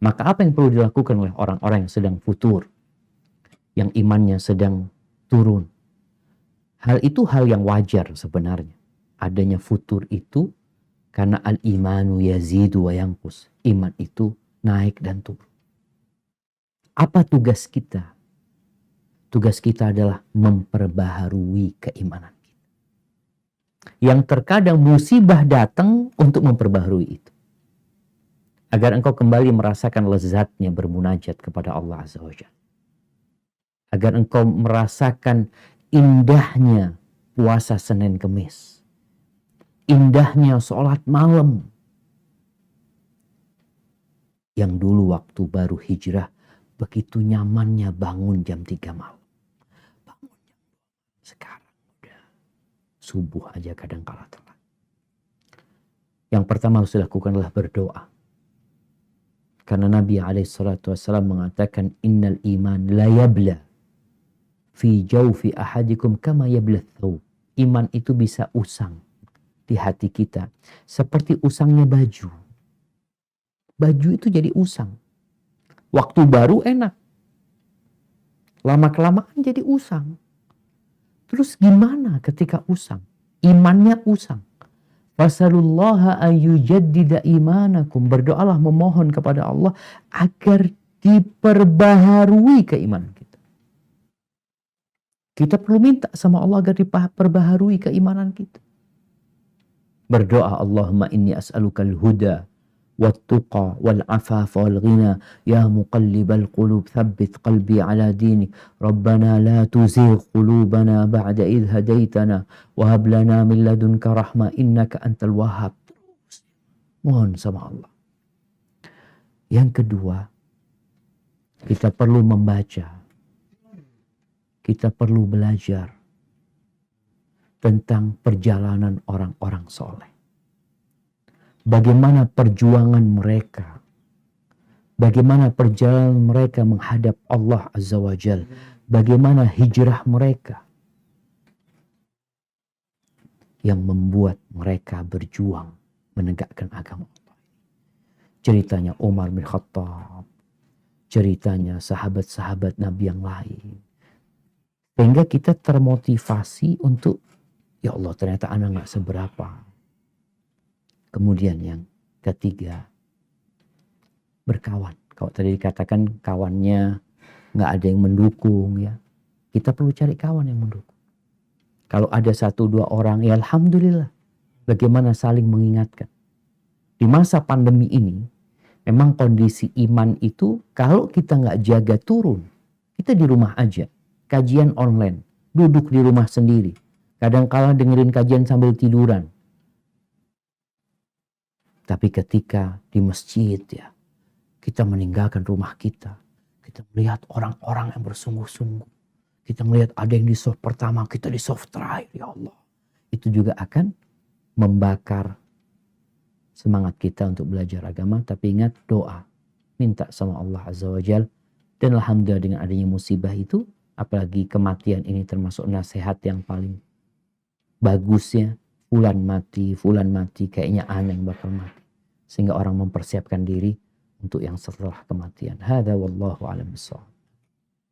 Maka apa yang perlu dilakukan oleh orang-orang yang sedang futur, yang imannya sedang turun? Hal itu hal yang wajar sebenarnya. Adanya futur itu karena al-imanu yazidu wa yanqus. Iman itu naik dan turun. Apa tugas kita? Tugas kita adalah memperbaharui keimanan kita. Yang terkadang musibah datang untuk memperbaharui itu. Agar engkau kembali merasakan lezatnya bermunajat kepada Allah Azza wa Jalla. Agar engkau merasakan indahnya puasa Senin Kemis. Indahnya sholat malam. Yang dulu waktu baru hijrah, begitu nyamannya bangun jam 3 malam. Bangun jam 2. Sekarang udah subuh aja kadang kala telat. Yang pertama harus dilakukan adalah berdoa. Karena Nabi SAW mengatakan, innal iman la yabla fi jawfi ahadikum kama yabla thawb. Iman itu bisa usang di hati kita seperti usangnya baju. Baju itu jadi usang. Waktu baru enak. Lama-kelamaan jadi usang. Terus gimana ketika usang? Imannya usang. Fasalullaha ayyujaddida imanakum. Berdoalah memohon kepada Allah agar diperbaharui keimanan kita. Kita perlu minta sama Allah agar diperbaharui keimanan kita. Berdoa, Allahumma inni as'alukal huda والتقى والعفاف والغنى يا مقلب القلوب ثبت قلبي على دينك ربنا لا تزغ قلوبنا بعد إذ هديتنا وهب لنا من لدنك رحمة إنك أنت الوهاب. Mohon sama Allah. Yang kedua, kita perlu membaca, kita perlu belajar tentang perjalanan orang-orang soleh. Bagaimana perjuangan mereka. Bagaimana perjalanan mereka menghadap Allah Azza wa Jal. Bagaimana hijrah mereka. Yang membuat mereka berjuang menegakkan agama Allah. Ceritanya Umar bin Khattab. Ceritanya sahabat-sahabat Nabi yang lain. Sehingga kita termotivasi untuk, ya Allah ternyata anak gak seberapa. Kemudian yang ketiga, berkawan. Kalau tadi dikatakan kawannya nggak ada yang mendukung, ya kita perlu cari kawan yang mendukung. Kalau ada 1-2 orang, ya alhamdulillah. Bagaimana saling mengingatkan. Di masa pandemi ini, memang kondisi iman itu kalau kita nggak jaga turun. Kita di rumah aja, kajian online, duduk di rumah sendiri. Kadang-kala dengerin kajian sambil tiduran. Tapi ketika di masjid, ya, kita meninggalkan rumah kita. Kita melihat orang-orang yang bersungguh-sungguh. Kita melihat ada yang di soft pertama, kita di soft terakhir, ya Allah. Itu juga akan membakar semangat kita untuk belajar agama. Tapi ingat, doa. Minta sama Allah Azza wa Jal. Dan alhamdulillah dengan adanya musibah itu, apalagi kematian ini termasuk nasihat yang paling bagusnya. Fulan mati, kayaknya aneh yang bakal mati. Sehingga orang mempersiapkan diri untuk yang setelah kematian. Hada wallahu a'lam bishawab.